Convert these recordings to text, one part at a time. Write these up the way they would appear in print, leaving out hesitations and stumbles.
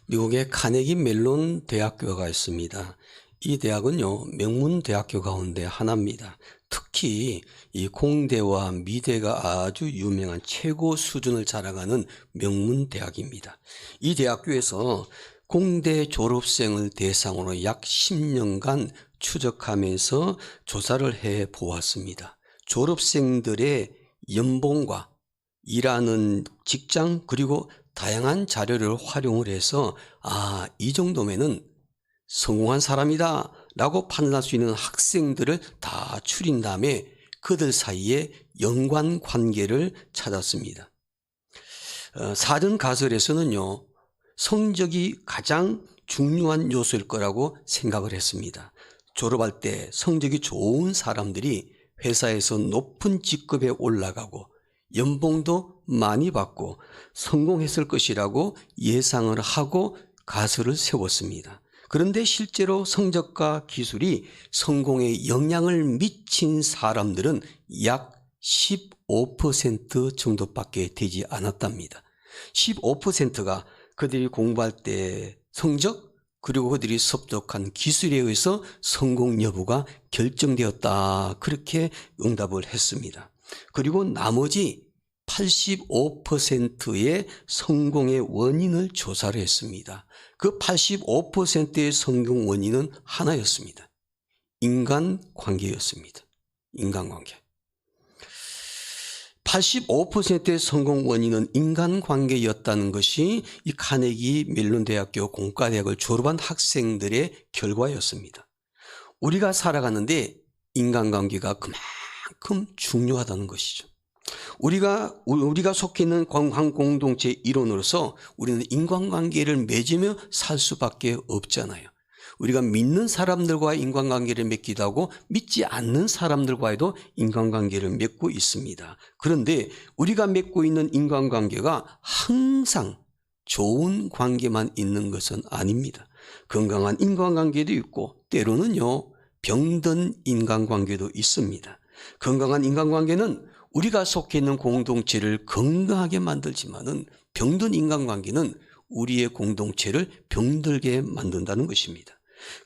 미국의 카네기 멜론 대학교가 있습니다. 이 대학은요, 명문 대학교 가운데 하나입니다. 특히 이 공대와 미대가 아주 유명한 최고 수준을 자랑하는 명문 대학입니다. 이 대학교에서 공대 졸업생을 대상으로 약 10년간 추적하면서 조사를 해 보았습니다. 졸업생들의 연봉과 일하는 직장 그리고 다양한 자료를 활용을 해서 이 정도면은 성공한 사람이다 라고 판단할 수 있는 학생들을 다 추린 다음에 그들 사이에 연관관계를 찾았습니다. 사전가설에서는요, 성적이 가장 중요한 요소일 거라고 생각을 했습니다. 졸업할 때 성적이 좋은 사람들이 회사에서 높은 직급에 올라가고 연봉도 많이 받고 성공했을 것이라고 예상을 하고 가설을 세웠습니다. 그런데 실제로 성적과 기술이 성공에 영향을 미친 사람들은 약 15% 정도밖에 되지 않았답니다. 15%가 그들이 공부할 때 성적 그리고 그들이 습득한 기술에 의해서 성공 여부가 결정되었다, 그렇게 응답을 했습니다. 그리고 나머지 85%의 성공의 원인을 조사를 했습니다. 그 85%의 성공 원인은 하나였습니다. 인간관계였습니다. 인간관계. 85%의 성공 원인은 인간관계였다는 것이 이 카네기 멜론 대학교 공과대학을 졸업한 학생들의 결과였습니다. 우리가 살아가는데 인간관계가 그만큼 중요하다는 것이죠. 우리가 속해 있는 한 공동체 일원으로서 우리는 인간관계를 맺으며 살 수밖에 없잖아요. 우리가 믿는 사람들과 인간관계를 맺기도 하고 믿지 않는 사람들과도 인간관계를 맺고 있습니다. 그런데 우리가 맺고 있는 인간관계가 항상 좋은 관계만 있는 것은 아닙니다. 건강한 인간관계도 있고 때로는요, 병든 인간관계도 있습니다. 건강한 인간관계는 우리가 속해 있는 공동체를 건강하게 만들지만은 병든 인간관계는 우리의 공동체를 병들게 만든다는 것입니다.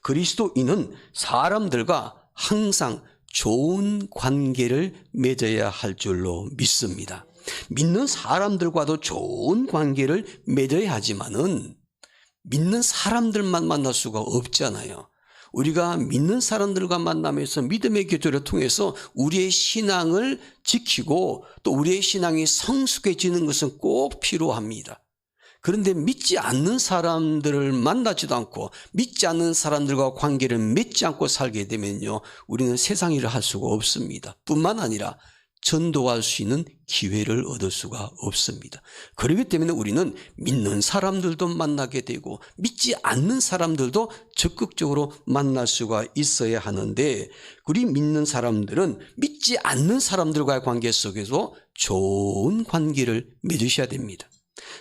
그리스도인은 사람들과 항상 좋은 관계를 맺어야 할 줄로 믿습니다. 믿는 사람들과도 좋은 관계를 맺어야 하지만은 믿는 사람들만 만날 수가 없잖아요. 우리가 믿는 사람들과 만나면서 믿음의 교제를 통해서 우리의 신앙을 지키고 또 우리의 신앙이 성숙해지는 것은 꼭 필요합니다. 그런데 믿지 않는 사람들을 만나지도 않고 믿지 않는 사람들과 관계를 맺지 않고 살게 되면요, 우리는 세상 일을 할 수가 없습니다. 뿐만 아니라 전도할 수 있는 기회를 얻을 수가 없습니다. 그렇기 때문에 우리는 믿는 사람들도 만나게 되고 믿지 않는 사람들도 적극적으로 만날 수가 있어야 하는데, 우리 믿는 사람들은 믿지 않는 사람들과의 관계 속에서 좋은 관계를 맺으셔야 됩니다.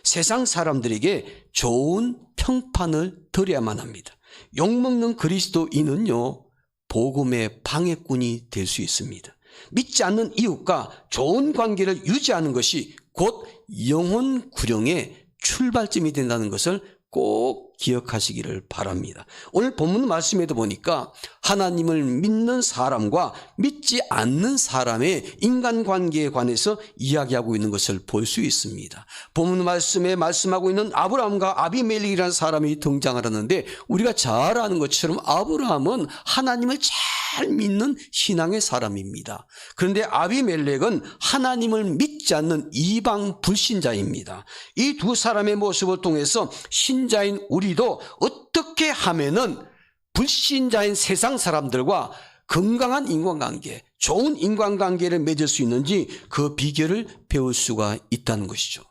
세상 사람들에게 좋은 평판을 드려야만 합니다. 욕먹는 그리스도인은요, 복음의 방해꾼이 될 수 있습니다. 믿지 않는 이웃과 좋은 관계를 유지하는 것이 곧 영혼 구령의 출발점이 된다는 것을 꼭 기억하시기를 바랍니다. 오늘 본문 말씀에도 보니까 하나님을 믿는 사람과 믿지 않는 사람의 인간관계에 관해서 이야기하고 있는 것을 볼 수 있습니다. 본문 말씀에 말씀하고 있는 아브라함과 아비멜렉이라는 사람이 등장하는데, 우리가 잘 아는 것처럼 아브라함은 하나님을 잘 믿는 신앙의 사람입니다. 그런데 아비멜렉은 하나님을 믿지 않는 이방 불신자입니다. 이 두 사람의 모습을 통해서 신자인 우리도 어떻게 하면은 불신자인 세상 사람들과 건강한 인간관계, 좋은 인간관계를 맺을 수 있는지 그 비결을 배울 수가 있다는 것이죠.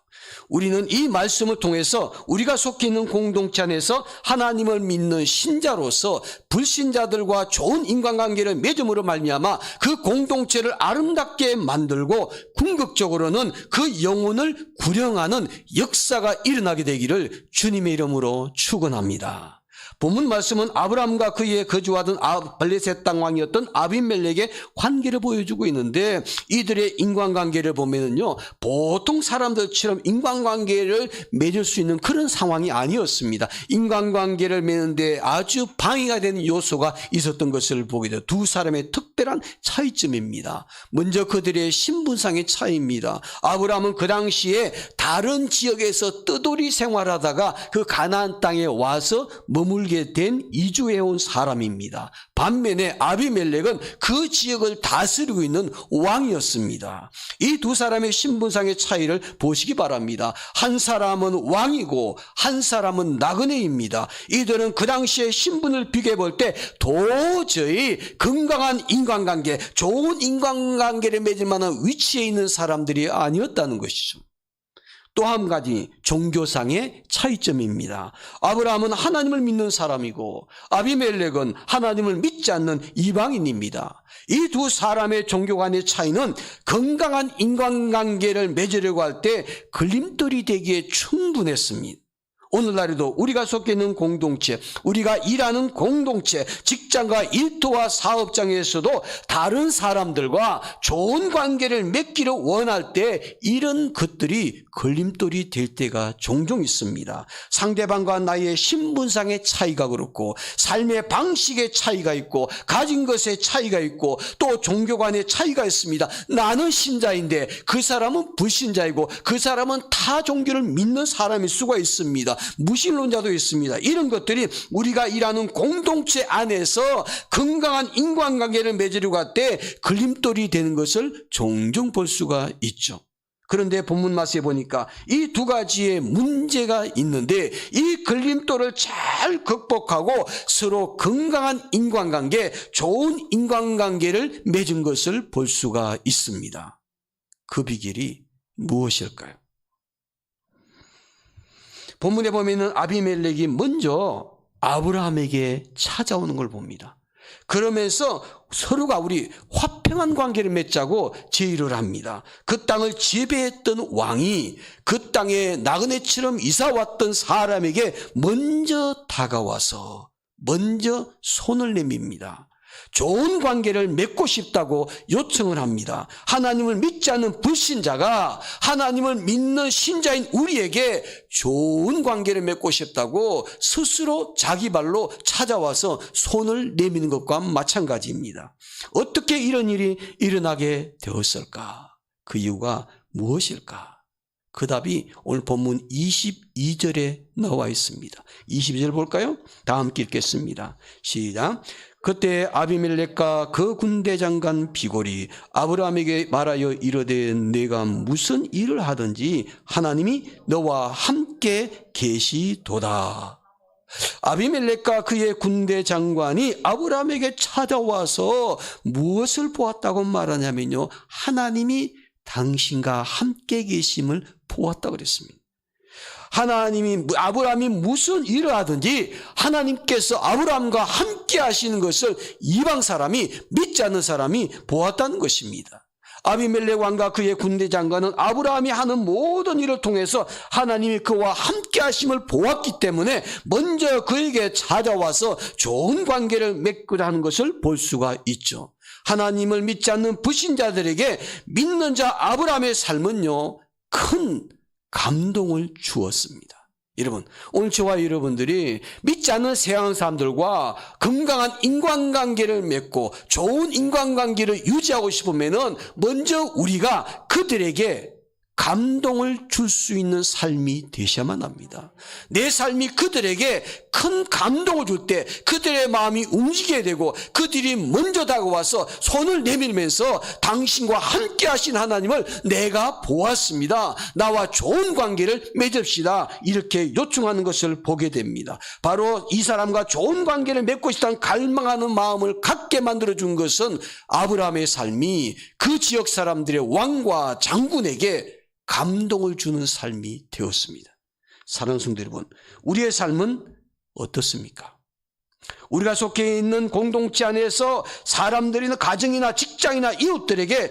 우리는 이 말씀을 통해서 우리가 속해 있는 공동체 안에서 하나님을 믿는 신자로서 불신자들과 좋은 인간관계를 맺음으로 말미암아 그 공동체를 아름답게 만들고 궁극적으로는 그 영혼을 구령하는 역사가 일어나게 되기를 주님의 이름으로 축원합니다. 본문 말씀은 아브라함과 그의 거주하던 블레셋 땅 왕이었던 아비멜렉의 관계를 보여주고 있는데, 이들의 인간관계를 보면은요, 보통 사람들처럼 인간관계를 맺을 수 있는 그런 상황이 아니었습니다. 인간관계를 맺는데 아주 방해가 되는 요소가 있었던 것을 보게 돼요. 두 사람의 특별한 차이점입니다. 먼저 그들의 신분상의 차이입니다. 아브라함은 그 당시에 다른 지역에서 뜨돌이 생활하다가 그 가나안 땅에 와서 머물게 된 이주해온 사람입니다. 반면에 아비멜렉은 그 지역을 다스리고 있는 왕이었습니다. 이 두 사람의 신분상의 차이를 보시기 바랍니다. 한 사람은 왕이고 한 사람은 나그네입니다. 이들은 그 당시에 신분을 비교해 볼 때 도저히 건강한 인간관계, 좋은 인간관계를 맺을 만한 위치에 있는 사람들이 아니었다는 것이죠. 또 한 가지 종교상의 차이점입니다. 아브라함은 하나님을 믿는 사람이고 아비멜렉은 하나님을 믿지 않는 이방인입니다. 이 두 사람의 종교 간의 차이는 건강한 인간관계를 맺으려고 할 때 걸림돌이 되기에 충분했습니다. 오늘날에도 우리가 속해 있는 공동체, 우리가 일하는 공동체, 직장과 일터와 사업장에서도 다른 사람들과 좋은 관계를 맺기를 원할 때 이런 것들이 걸림돌이 될 때가 종종 있습니다. 상대방과 나의 신분상의 차이가 그렇고, 삶의 방식의 차이가 있고, 가진 것의 차이가 있고, 또 종교 간의 차이가 있습니다. 나는 신자인데 그 사람은 불신자이고, 그 사람은 타 종교를 믿는 사람일 수가 있습니다. 무신론자도 있습니다. 이런 것들이 우리가 일하는 공동체 안에서 건강한 인간관계를 맺으려고 할 때 걸림돌이 되는 것을 종종 볼 수가 있죠. 그런데 본문 말씀에 보니까 이 두 가지의 문제가 있는데, 이 걸림돌을 잘 극복하고 서로 건강한 인간관계, 좋은 인간관계를 맺은 것을 볼 수가 있습니다. 그 비결이 무엇일까요? 본문에 보면은 아비멜렉이 먼저 아브라함에게 찾아오는 걸 봅니다. 그러면서 서로가 우리 화평한 관계를 맺자고 제의를 합니다. 그 땅을 지배했던 왕이 그 땅에 나그네처럼 이사 왔던 사람에게 먼저 다가와서 먼저 손을 내밉니다. 좋은 관계를 맺고 싶다고 요청을 합니다. 하나님을 믿지 않는 불신자가 하나님을 믿는 신자인 우리에게 좋은 관계를 맺고 싶다고 스스로 자기 발로 찾아와서 손을 내미는 것과 마찬가지입니다. 어떻게 이런 일이 일어나게 되었을까? 그 이유가 무엇일까? 그 답이 오늘 본문 22절에 나와 있습니다. 22절 볼까요? 다 함께 읽겠습니다. 시작. 그때 아비멜렉과 그 군대 장관 비골이 아브라함에게 말하여 이르되, 내가 무슨 일을 하든지 하나님이 너와 함께 계시도다. 아비멜렉과 그의 군대 장관이 아브라함에게 찾아와서 무엇을 보았다고 말하냐면요, 하나님이 당신과 함께 계심을 보았다고 그랬습니다. 아브라함이 무슨 일을 하든지 하나님께서 아브라함과 함께 하시는 것을 이방 사람이, 믿지 않는 사람이 보았다는 것입니다. 아비멜렉 왕과 그의 군대 장관은 아브라함이 하는 모든 일을 통해서 하나님이 그와 함께 하심을 보았기 때문에 먼저 그에게 찾아와서 좋은 관계를 맺고자 하는 것을 볼 수가 있죠. 하나님을 믿지 않는 불신자들에게 믿는 자 아브라함의 삶은요, 큰 감동을 주었습니다. 여러분, 오늘 저와 여러분들이 믿지 않는 세상 사람들과 건강한 인간관계를 맺고 좋은 인간관계를 유지하고 싶으면은 먼저 우리가 그들에게 감동을 줄 수 있는 삶이 되셔야만 합니다. 내 삶이 그들에게 큰 감동을 줄 때 그들의 마음이 움직이게 되고, 그들이 먼저 다가와서 손을 내밀면서 당신과 함께 하신 하나님을 내가 보았습니다, 나와 좋은 관계를 맺읍시다, 이렇게 요청하는 것을 보게 됩니다. 바로 이 사람과 좋은 관계를 맺고 싶다는 갈망하는 마음을 갖게 만들어준 것은 아브라함의 삶이 그 지역 사람들의 왕과 장군에게 감동을 주는 삶이 되었습니다. 사랑하는 성도 여러분, 우리의 삶은 어떻습니까? 우리가 속해 있는 공동체 안에서 사람들이나 가정이나 직장이나 이웃들에게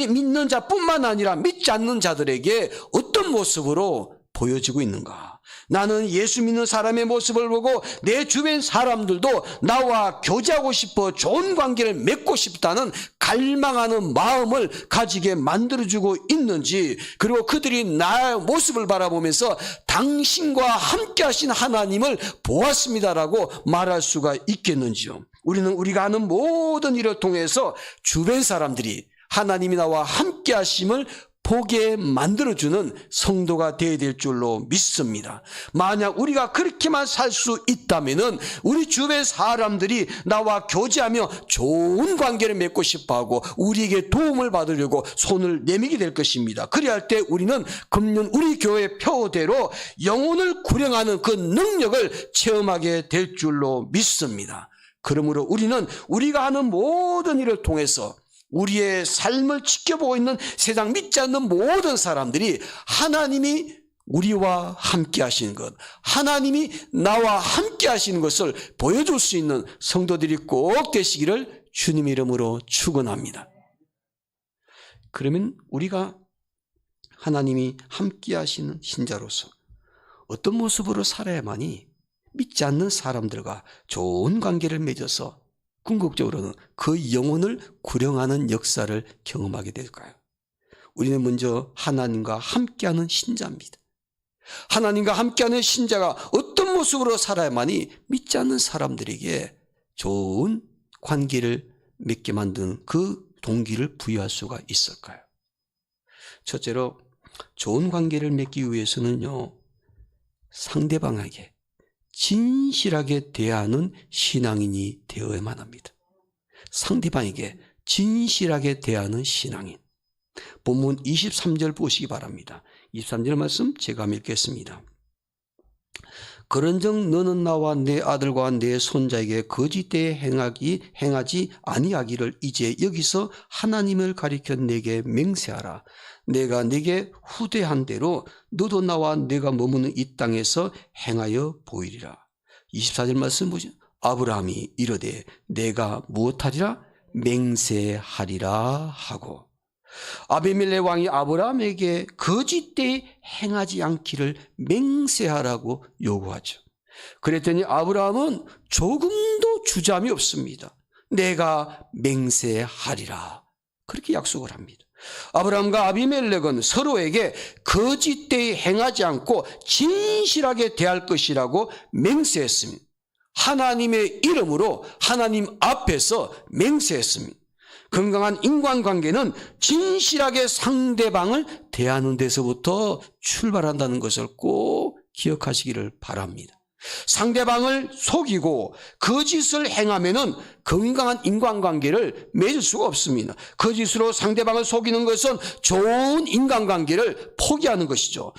믿는 자뿐만 아니라 믿지 않는 자들에게 어떤 모습으로 보여지고 있는가? 나는 예수 믿는 사람의 모습을 보고 내 주변 사람들도 나와 교제하고 싶어 좋은 관계를 맺고 싶다는 갈망하는 마음을 가지게 만들어주고 있는지, 그리고 그들이 나의 모습을 바라보면서 당신과 함께 하신 하나님을 보았습니다라고 말할 수가 있겠는지요? 우리는 우리가 하는 모든 일을 통해서 주변 사람들이 하나님이 나와 함께 하심을 보게 만들어주는 성도가 되어야 될 줄로 믿습니다. 만약 우리가 그렇게만 살 수 있다면 우리 주변 사람들이 나와 교제하며 좋은 관계를 맺고 싶어하고 우리에게 도움을 받으려고 손을 내밀게 될 것입니다. 그리할 때 우리는 금년 우리 교회 표대로 영혼을 구령하는 그 능력을 체험하게 될 줄로 믿습니다. 그러므로 우리는 우리가 하는 모든 일을 통해서 우리의 삶을 지켜보고 있는 세상 믿지 않는 모든 사람들이 하나님이 우리와 함께 하시는 것, 하나님이 나와 함께 하시는 것을 보여줄 수 있는 성도들이 꼭 되시기를 주님 이름으로 축원합니다. 그러면 우리가 하나님이 함께 하시는 신자로서 어떤 모습으로 살아야만이 믿지 않는 사람들과 좋은 관계를 맺어서 궁극적으로는 그 영혼을 구령하는 역사를 경험하게 될까요? 우리는 먼저 하나님과 함께하는 신자입니다. 하나님과 함께하는 신자가 어떤 모습으로 살아야만이 믿지 않는 사람들에게 좋은 관계를 맺게 만드는 그 동기를 부여할 수가 있을까요? 첫째로 좋은 관계를 맺기 위해서는요, 상대방에게 진실하게 대하는 신앙인이 되어야만 합니다. 상대방에게 진실하게 대하는 신앙인. 본문 23절 보시기 바랍니다. 23절 말씀 제가 읽겠습니다. 그런즉 너는 나와 내 아들과 내 손자에게 거짓되이 행하지 아니하기를 이제 여기서 하나님을 가리켜 내게 맹세하라. 내가 내게 후대한 대로 너도 나와 내가 머무는 이 땅에서 행하여 보이리라. 24절 말씀 보시죠. 아브라함이 이르되 내가 무엇하리라? 맹세하리라 하고, 아비멜렉 왕이 아브라함에게 거짓되이 행하지 않기를 맹세하라고 요구하죠. 그랬더니 아브라함은 조금도 주저함이 없습니다. 내가 맹세하리라, 그렇게 약속을 합니다. 아브라함과 아비멜렉은 서로에게 거짓되이 행하지 않고 진실하게 대할 것이라고 맹세했습니다. 하나님의 이름으로 하나님 앞에서 맹세했습니다. 건강한 인간관계는 진실하게 상대방을 대하는 데서부터 출발한다는 것을 꼭 기억하시기를 바랍니다. 상대방을 속이고 거짓을 행하면은 건강한 인간관계를 맺을 수가 없습니다. 거짓으로 상대방을 속이는 것은 좋은 인간관계를 포기하는 것이죠.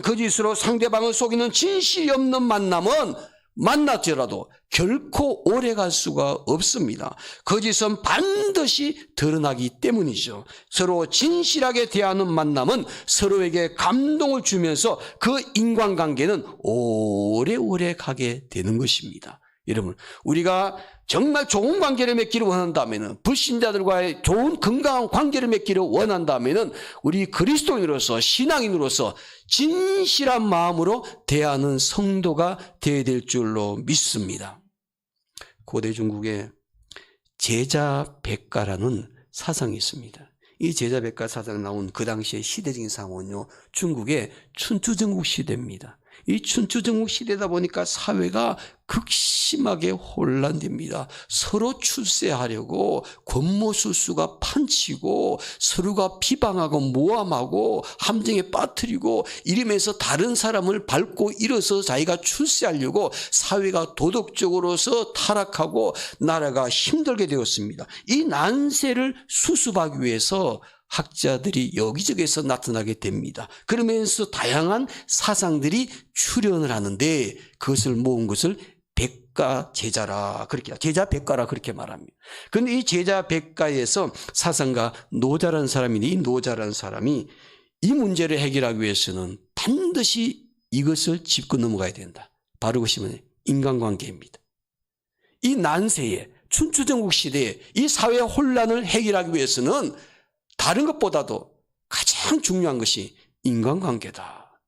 거짓으로 상대방을 속이는 진실이 없는 만남은 만났더라도 결코 오래갈 수가 없습니다. 거짓은 반드시 드러나기 때문이죠. 서로 진실하게 대하는 만남은 서로에게 감동을 주면서 그 인간관계는 오래오래 가게 되는 것입니다. 여러분, 우리가 정말 좋은 관계를 맺기를 원한다면, 불신자들과의 좋은 건강한 관계를 맺기를 원한다면 우리 그리스도인으로서, 신앙인으로서 진실한 마음으로 대하는 성도가 되어야 될 줄로 믿습니다. 고대 중국에 제자백가라는 사상이 있습니다. 이 제자백가 사상이 나온 그 당시의 시대적인 상황은요, 중국의 춘추전국 시대입니다. 이 춘추전국 시대다 보니까 사회가 극심하게 혼란됩니다. 서로 출세하려고 권모술수가 판치고 서로가 비방하고 모함하고 함정에 빠뜨리고 이러면서 다른 사람을 밟고 일어서 자기가 출세하려고 사회가 도덕적으로서 타락하고 나라가 힘들게 되었습니다. 이 난세를 수습하기 위해서 학자들이 여기저기서 나타나게 됩니다. 그러면서 다양한 사상들이 출현을 하는데 그것을 모은 것을 백가 제자라, 그렇게 제자 백가라 그렇게 말합니다. 그런데 이 제자 백가에서 사상가 노자라는 사람인데, 이 노자라는 사람이 이 문제를 해결하기 위해서는 반드시 이것을 짚고 넘어가야 된다. 바로 그것이 뭐냐? 인간관계입니다. 이 난세에, 춘추전국 시대에 이 사회 혼란을 해결하기 위해서는 다른 것보다도 가장 중요한 것이 인간관계다.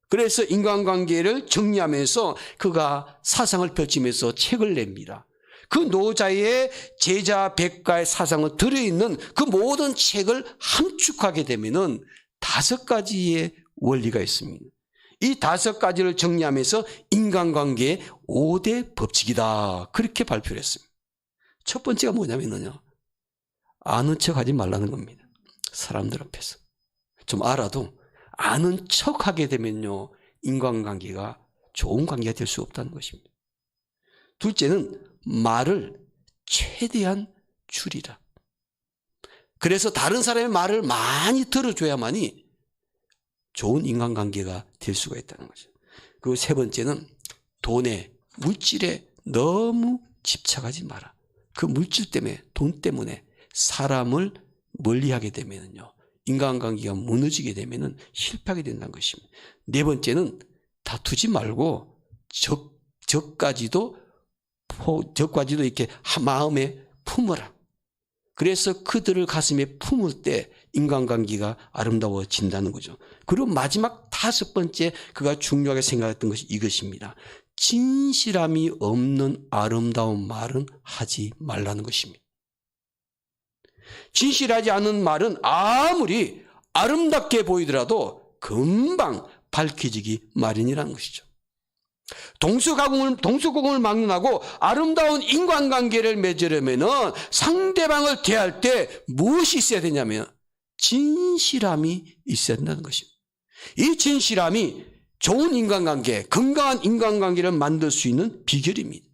그래서 인간관계를 정리하면서 그가 사상을 펼치면서 책을 냅니다. 그 노자의 제자 백가의 사상을 들어있는 그 모든 책을 함축하게 되면은 5가지의 원리가 있습니다. 이 5가지를 정리하면서 인간관계의 5대 법칙이다. 그렇게 발표를 했습니다. 첫 번째가 뭐냐면요. 아는 척 하지 말라는 겁니다. 사람들 앞에서. 좀 알아도 아는 척 하게 되면요. 인간관계가 좋은 관계가 될 수 없다는 것입니다. 둘째는 말을 최대한 줄이라. 그래서 다른 사람의 말을 많이 들어줘야만이 좋은 인간관계가 될 수가 있다는 거죠. 그리고 세 번째는 돈에, 물질에 너무 집착하지 마라. 그 물질 때문에, 돈 때문에 사람을 멀리하게 되면요, 인간관계가 무너지게 되면은 실패하게 된다는 것입니다. 네 번째는 다투지 말고 적까지도 이렇게 마음에 품어라. 그래서 그들을 가슴에 품을 때 인간관계가 아름다워진다는 거죠. 그리고 마지막 5번째 그가 중요하게 생각했던 것이 이것입니다. 진실함이 없는 아름다운 말은 하지 말라는 것입니다. 진실하지 않은 말은 아무리 아름답게 보이더라도 금방 밝혀지기 마련이라는 것이죠. 동서고금을 막론하고 아름다운 인간관계를 맺으려면 상대방을 대할 때 무엇이 있어야 되냐면 진실함이 있어야 된다는 것입니다. 이 진실함이 좋은 인간관계, 건강한 인간관계를 만들 수 있는 비결입니다.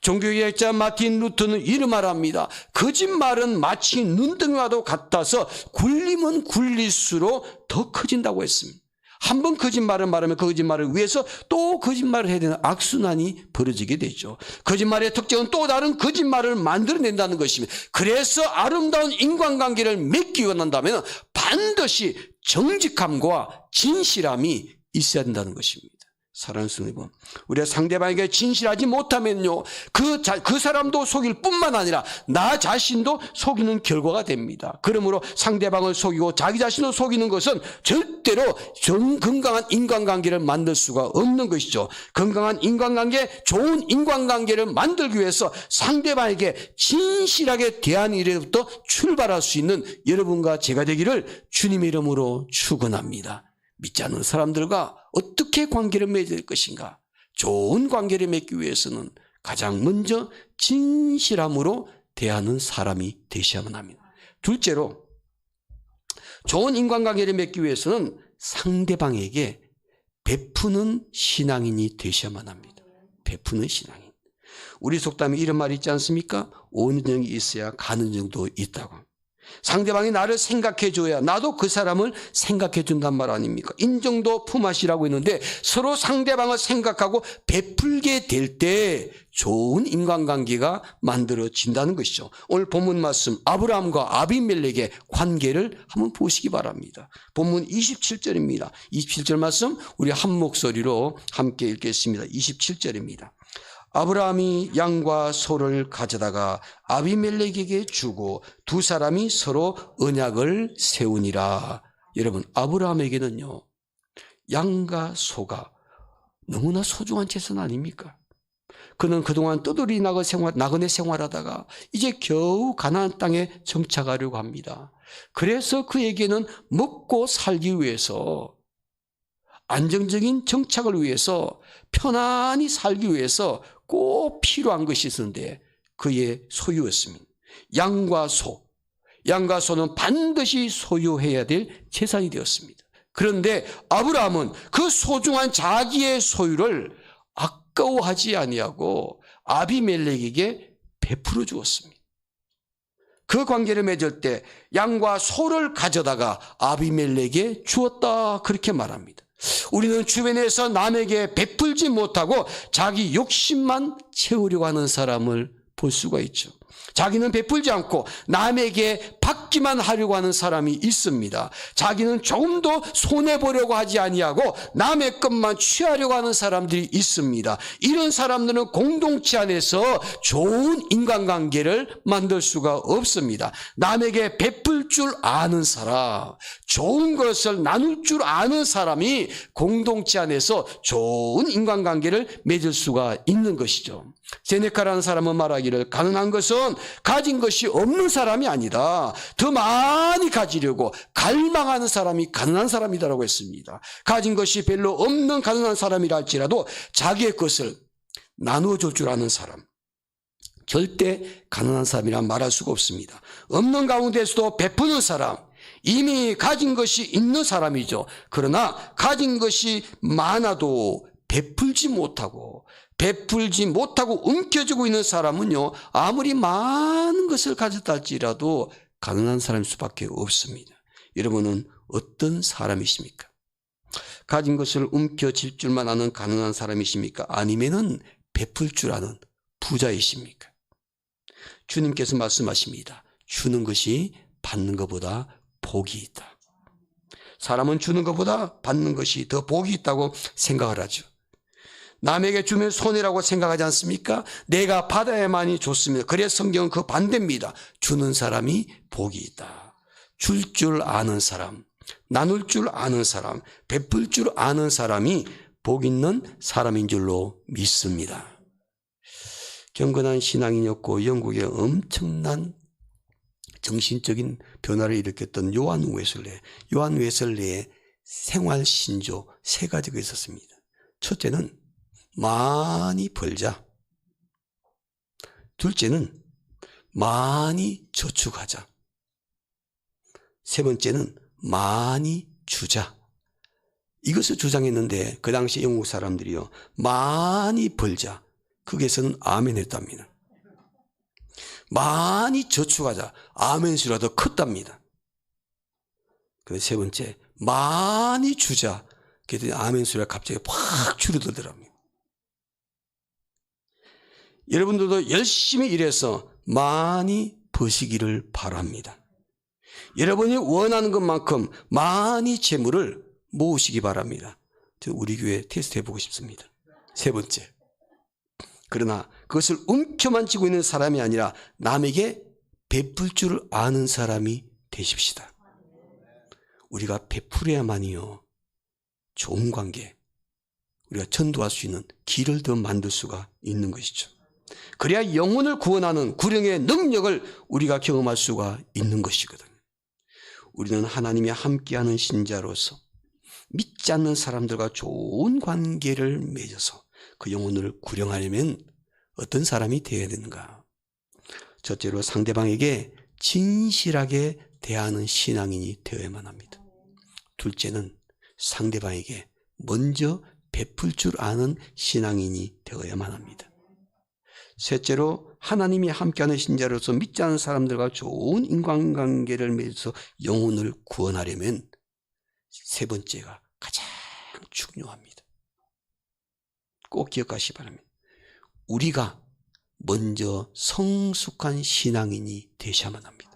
종교개혁자 마틴 루터는 이런 말을 합니다. 거짓말은 마치 눈덩이와도 같아서 굴리면 굴릴수록 더 커진다고 했습니다. 한 번 거짓말을 말하면 그 거짓말을 위해서 또 거짓말을 해야 되는 악순환이 벌어지게 되죠. 거짓말의 특징은 또 다른 거짓말을 만들어낸다는 것입니다. 그래서 아름다운 인간관계를 맺기 원한다면 반드시 정직함과 진실함이 있어야 된다는 것입니다. 사랑하는 성도 여러분, 우리가 상대방에게 진실하지 못하면요, 그 사람도 속일 뿐만 아니라 나 자신도 속이는 결과가 됩니다. 그러므로 상대방을 속이고 자기 자신을 속이는 것은 절대로 건강한 인간관계를 만들 수가 없는 것이죠. 건강한 인간관계, 좋은 인간관계를 만들기 위해서 상대방에게 진실하게 대하는 일에부터 출발할 수 있는 여러분과 제가 되기를 주님의 이름으로 축원합니다. 믿지 않는 사람들과 어떻게 관계를 맺어야 될 것인가? 좋은 관계를 맺기 위해서는 가장 먼저 진실함으로 대하는 사람이 되셔야만 합니다. 둘째로, 좋은 인간관계를 맺기 위해서는 상대방에게 베푸는 신앙인이 되셔야만 합니다. 베푸는 신앙인. 우리 속담에 이런 말이 있지 않습니까? 오는 정이 있어야 가는 정도 있다고. 상대방이 나를 생각해 줘야 나도 그 사람을 생각해 준단 말 아닙니까? 인정도 품앗이라고 했는데 서로 상대방을 생각하고 베풀게 될 때 좋은 인간관계가 만들어진다는 것이죠. 오늘 본문 말씀 아브라함과 아비멜렉의 관계를 한번 보시기 바랍니다. 본문 27절입니다. 27절 말씀 우리 한 목소리로 함께 읽겠습니다. 27절입니다. 아브라함이 양과 소를 가져다가 아비멜렉에게 주고 두 사람이 서로 언약을 세우니라. 여러분, 아브라함에게는요, 양과 소가 너무나 소중한 재산 아닙니까? 그는 그동안 떠돌이 나그네 생활하다가 이제 겨우 가나안 땅에 정착하려고 합니다. 그래서 그에게는 먹고 살기 위해서, 안정적인 정착을 위해서, 편안히 살기 위해서 꼭 필요한 것이 있었는데 그의 소유였습니다. 양과 소. 양과 소는 반드시 소유해야 될 재산이 되었습니다. 그런데 아브라함은 그 소중한 자기의 소유를 아까워하지 아니하고 아비멜렉에게 베풀어 주었습니다. 그 관계를 맺을 때 양과 소를 가져다가 아비멜렉에게 주었다, 그렇게 말합니다. 우리는 주변에서 남에게 베풀지 못하고 자기 욕심만 채우려고 하는 사람을 볼 수가 있죠. 자기는 베풀지 않고 남에게 받기만 하려고 하는 사람이 있습니다. 자기는 조금도 손해보려고 하지 아니하고 남의 것만 취하려고 하는 사람들이 있습니다. 이런 사람들은 공동체 안에서 좋은 인간관계를 만들 수가 없습니다. 남에게 베풀 줄 아는 사람, 좋은 것을 나눌 줄 아는 사람이 공동체 안에서 좋은 인간관계를 맺을 수가 있는 것이죠. 세네카라는 사람은 말하기를 가난한 것은 가진 것이 없는 사람이 아니다. 더 많이 가지려고 갈망하는 사람이 가난한 사람이다라고 했습니다. 가진 것이 별로 없는 가난한 사람이라 할지라도 자기의 것을 나누어줄 줄 아는 사람, 절대 가난한 사람이라 말할 수가 없습니다. 없는 가운데서도 베푸는 사람, 이미 가진 것이 있는 사람이죠. 그러나 가진 것이 많아도 베풀지 못하고 움켜쥐고 있는 사람은요, 아무리 많은 것을 가졌다 할지라도 가난한 사람일 수밖에 없습니다. 여러분은 어떤 사람이십니까? 가진 것을 움켜쥘 줄만 아는 가난한 사람이십니까? 아니면은 베풀 줄 아는 부자이십니까? 주님께서 말씀하십니다. 주는 것이 받는 것보다 복이 있다. 사람은 주는 것보다 받는 것이 더 복이 있다고 생각을 하죠. 남에게 주면 손해라고 생각하지 않습니까? 내가 받아야만이 좋습니다. 그래서 성경은 그 반대입니다. 주는 사람이 복이 있다. 줄 줄 아는 사람, 나눌 줄 아는 사람, 베풀 줄 아는 사람이 복 있는 사람인 줄로 믿습니다. 경건한 신앙인이었고 영국에 엄청난 정신적인 변화를 일으켰던 요한 웨슬레의 생활 신조 3가지가 있었습니다. 첫째는 많이 벌자. 둘째는 많이 저축하자. 세 번째는 많이 주자. 이것을 주장했는데 그 당시 영국 사람들이요, 많이 벌자, 거기에서는 아멘 했답니다. 많이 저축하자, 아멘 수가 더 컸답니다. 그래서 세 번째, 많이 주자, 그랬더니 아멘 수가 갑자기 확 줄어들더랍니다. 여러분들도 열심히 일해서 많이 버시기를 바랍니다. 여러분이 원하는 것만큼 많이 재물을 모으시기 바랍니다. 저 우리 교회 테스트 해보고 싶습니다. 세 번째, 그러나 그것을 움켜만쥐고 있는 사람이 아니라 남에게 베풀 줄 아는 사람이 되십시다. 우리가 베풀어야만이요, 좋은 관계, 우리가 전도할 수 있는 길을 더 만들 수가 있는 것이죠. 그래야 영혼을 구원하는 구령의 능력을 우리가 경험할 수가 있는 것이거든요. 우리는 하나님이 함께하는 신자로서 믿지 않는 사람들과 좋은 관계를 맺어서 그 영혼을 구령하려면 어떤 사람이 되어야 되는가? 첫째로 상대방에게 진실하게 대하는 신앙인이 되어야만 합니다. 둘째는 상대방에게 먼저 베풀 줄 아는 신앙인이 되어야만 합니다. 셋째로 하나님이 함께하는 신자로서 믿지 않는 사람들과 좋은 인간관계를 맺어서 영혼을 구원하려면 세 번째가 가장 중요합니다. 꼭 기억하시기 바랍니다. 우리가 먼저 성숙한 신앙인이 되셔야만 합니다.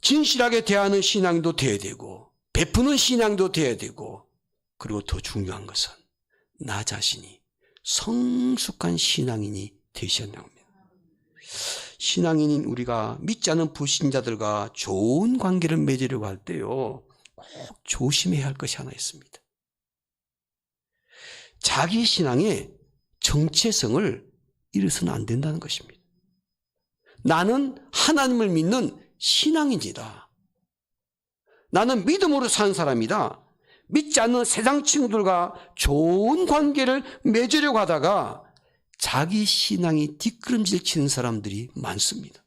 진실하게 대하는 신앙도 돼야 되고 베푸는 신앙도 돼야 되고, 그리고 더 중요한 것은 나 자신이 성숙한 신앙인이 되셔야 합니다. 신앙인인 우리가 믿지 않는 불신자들과 좋은 관계를 맺으려고 할 때요, 꼭 조심해야 할 것이 하나 있습니다. 자기 신앙의 정체성을 잃어서는 안 된다는 것입니다. 나는 하나님을 믿는 신앙인이다. 나는 믿음으로 산 사람이다. 믿지 않는 세상 친구들과 좋은 관계를 맺으려고 하다가 자기 신앙이 뒷걸음질 치는 사람들이 많습니다.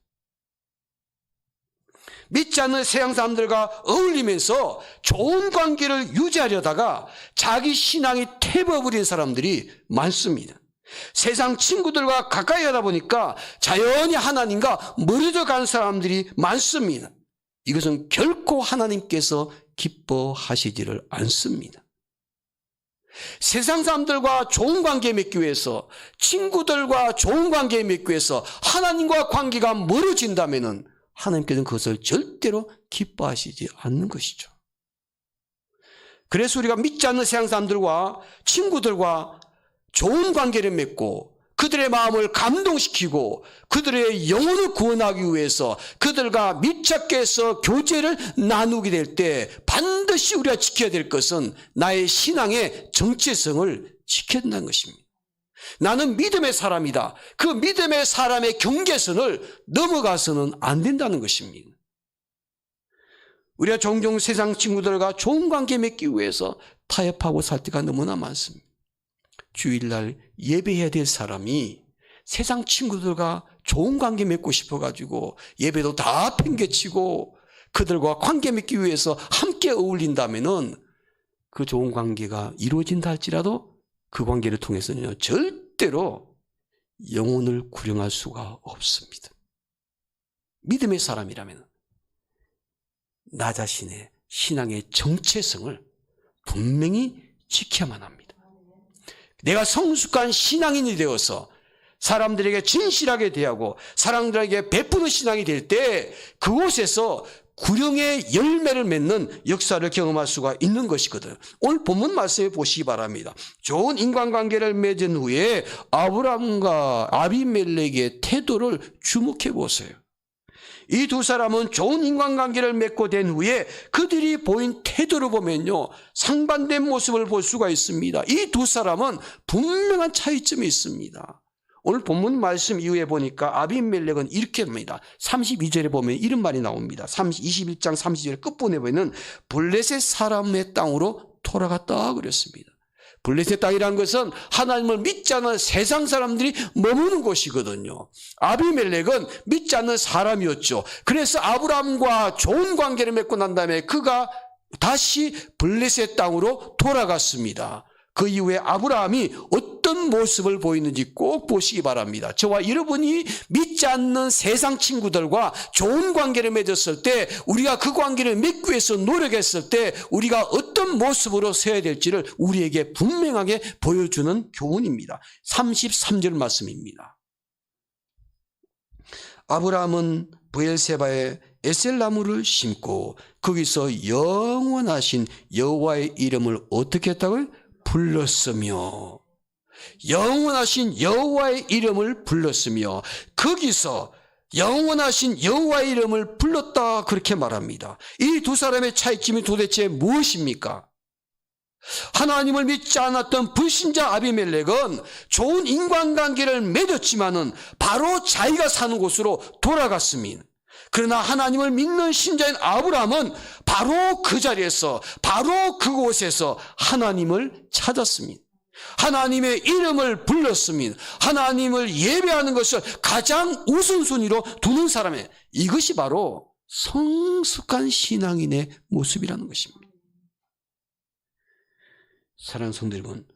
믿지 않는 세상 사람들과 어울리면서 좋은 관계를 유지하려다가 자기 신앙이 퇴버버린 사람들이 많습니다. 세상 친구들과 가까이 하다 보니까 자연히 하나님과 멀어져 가는 사람들이 많습니다. 이것은 결코 하나님께서 기뻐하시지를 않습니다. 세상 사람들과 좋은 관계 맺기 위해서, 친구들과 좋은 관계 맺기 위해서 하나님과 관계가 멀어진다면 하나님께서는 그것을 절대로 기뻐하시지 않는 것이죠. 그래서 우리가 믿지 않는 세상 사람들과 친구들과 좋은 관계를 맺고 그들의 마음을 감동시키고 그들의 영혼을 구원하기 위해서 그들과 밀착해서 해서 교제를 나누게 될 때 반드시 우리가 지켜야 될 것은 나의 신앙의 정체성을 지켜야 된다는 것입니다. 나는 믿음의 사람이다. 그 믿음의 사람의 경계선을 넘어가서는 안 된다는 것입니다. 우리가 종종 세상 친구들과 좋은 관계 맺기 위해서 타협하고 살 때가 너무나 많습니다. 주일날 예배해야 될 사람이 세상 친구들과 좋은 관계 맺고 싶어가지고 예배도 다 팽개치고 그들과 관계 맺기 위해서 함께 어울린다면은 그 좋은 관계가 이루어진다 할지라도 그 관계를 통해서는 절대로 영혼을 구령할 수가 없습니다. 믿음의 사람이라면 나 자신의 신앙의 정체성을 분명히 지켜야만 합니다. 내가 성숙한 신앙인이 되어서 사람들에게 진실하게 대하고 사람들에게 베푸는 신앙이 될 때 그곳에서 구령의 열매를 맺는 역사를 경험할 수가 있는 것이거든. 오늘 본문 말씀에 보시기 바랍니다. 좋은 인간관계를 맺은 후에 아브람과 아비멜렉의 태도를 주목해 보세요. 이 두 사람은 좋은 인간관계를 맺고 된 후에 그들이 보인 태도를 보면요, 상반된 모습을 볼 수가 있습니다. 이 두 사람은 분명한 차이점이 있습니다. 오늘 본문 말씀 이후에 보니까 아비멜렉은 이렇게 합니다. 32절에 보면 이런 말이 나옵니다. 21장 30절 끝부분에 보면 블레셋 사람의 땅으로 돌아갔다 그랬습니다. 블레셋 땅이라는 것은 하나님을 믿지 않는 세상 사람들이 머무는 곳이거든요. 아비멜렉은 믿지 않는 사람이었죠. 그래서 아브람과 좋은 관계를 맺고 난 다음에 그가 다시 블레셋 땅으로 돌아갔습니다. 그 이후에 아브라함이 어떤 모습을 보이는지 꼭 보시기 바랍니다. 저와 여러분이 믿지 않는 세상 친구들과 좋은 관계를 맺었을 때 우리가 그 관계를 맺기 위해서 노력했을 때 우리가 어떤 모습으로 서야 될지를 우리에게 분명하게 보여주는 교훈입니다. 33절 말씀입니다. 아브라함은 브엘세바에 에셀나무를 심고 거기서 영원하신 여호와의 이름을 어떻게 했다고요? 불렀으며, 영원하신 여호와의 이름을 불렀으며, 거기서 영원하신 여호와의 이름을 불렀다 그렇게 말합니다. 이 두 사람의 차이점이 도대체 무엇입니까? 하나님을 믿지 않았던 불신자 아비멜렉은 좋은 인간관계를 맺었지만은 바로 자기가 사는 곳으로 돌아갔습니다. 그러나 하나님을 믿는 신자인 아브라함은 바로 그 자리에서 바로 그곳에서 하나님을 찾았습니다. 하나님의 이름을 불렀습니다. 하나님을 예배하는 것을 가장 우선순위로 두는 사람의 이것이 바로 성숙한 신앙인의 모습이라는 것입니다. 사랑하는 성도 여러분,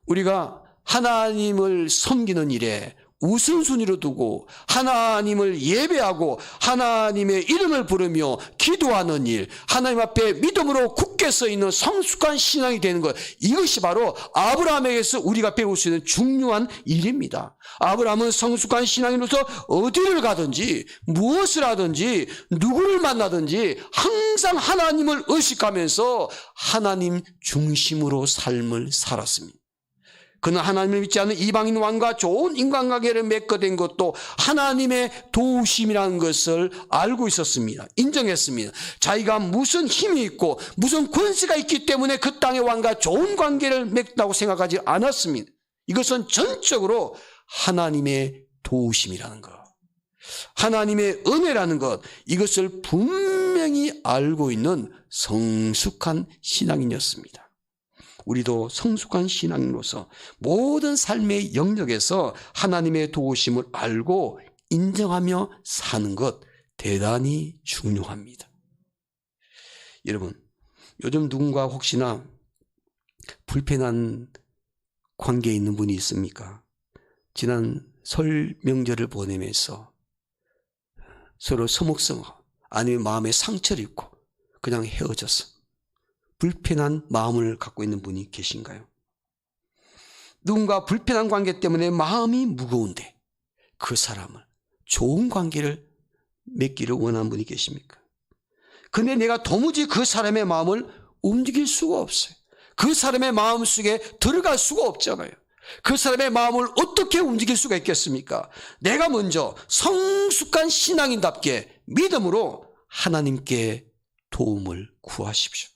우리가 하나님을 섬기는 일에 우선순위로 두고 하나님을 예배하고 하나님의 이름을 부르며 기도하는 일, 하나님 앞에 믿음으로 굳게 서 있는 성숙한 신앙이 되는 것, 이것이 바로 아브라함에게서 우리가 배울 수 있는 중요한 일입니다. 아브라함은 성숙한 신앙인으로서 어디를 가든지 무엇을 하든지 누구를 만나든지 항상 하나님을 의식하면서 하나님 중심으로 삶을 살았습니다. 그는 하나님을 믿지 않는 이방인 왕과 좋은 인간관계를 맺게 된 것도 하나님의 도우심이라는 것을 알고 있었습니다. 인정했습니다. 자기가 무슨 힘이 있고 무슨 권세가 있기 때문에 그 땅의 왕과 좋은 관계를 맺다고 생각하지 않았습니다. 이것은 전적으로 하나님의 도우심이라는 것, 하나님의 은혜라는 것, 이것을 분명히 알고 있는 성숙한 신앙인이었습니다. 우리도 성숙한 신앙인으로서 모든 삶의 영역에서 하나님의 도우심을 알고 인정하며 사는 것 대단히 중요합니다. 여러분, 요즘 누군가 혹시나 불편한 관계에 있는 분이 있습니까? 지난 설 명절을 보내면서 서로 서먹서먹 아니면 마음에 상처를 입고 그냥 헤어졌어. 불편한 마음을 갖고 있는 분이 계신가요? 누군가 불편한 관계 때문에 마음이 무거운데 그 사람을 좋은 관계를 맺기를 원하는 분이 계십니까? 근데 내가 도무지 그 사람의 마음을 움직일 수가 없어요. 그 사람의 마음 속에 들어갈 수가 없잖아요. 그 사람의 마음을 어떻게 움직일 수가 있겠습니까? 내가 먼저 성숙한 신앙인답게 믿음으로 하나님께 도움을 구하십시오.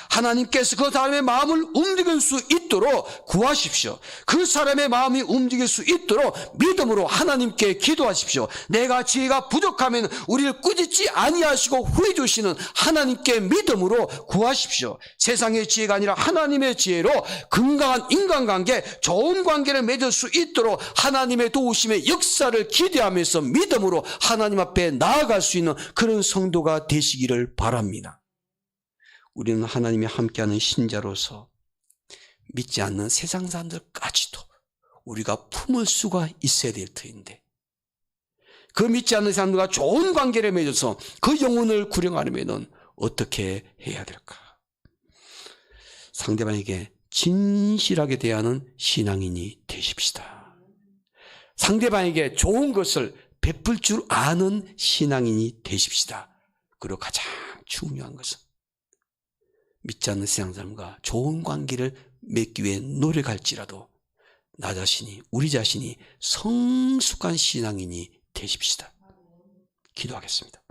하나님께서 그 사람의 마음을 움직일 수 있도록 구하십시오. 그 사람의 마음이 움직일 수 있도록 믿음으로 하나님께 기도하십시오. 내가 지혜가 부족하면 우리를 꾸짖지 아니하시고 후회 주시는 하나님께 믿음으로 구하십시오. 세상의 지혜가 아니라 하나님의 지혜로 건강한 인간관계, 좋은 관계를 맺을 수 있도록 하나님의 도우심의 역사를 기대하면서 믿음으로 하나님 앞에 나아갈 수 있는 그런 성도가 되시기를 바랍니다. 우리는 하나님이 함께하는 신자로서 믿지 않는 세상 사람들까지도 우리가 품을 수가 있어야 될 터인데, 그 믿지 않는 사람들과 좋은 관계를 맺어서 그 영혼을 구령하려면 어떻게 해야 될까? 상대방에게 진실하게 대하는 신앙인이 되십시다. 상대방에게 좋은 것을 베풀 줄 아는 신앙인이 되십시다. 그리고 가장 중요한 것은 믿지 않는 세상 사람과 좋은 관계를 맺기 위해 노력할지라도 나 자신이, 우리 자신이 성숙한 신앙인이 되십시다. 기도하겠습니다.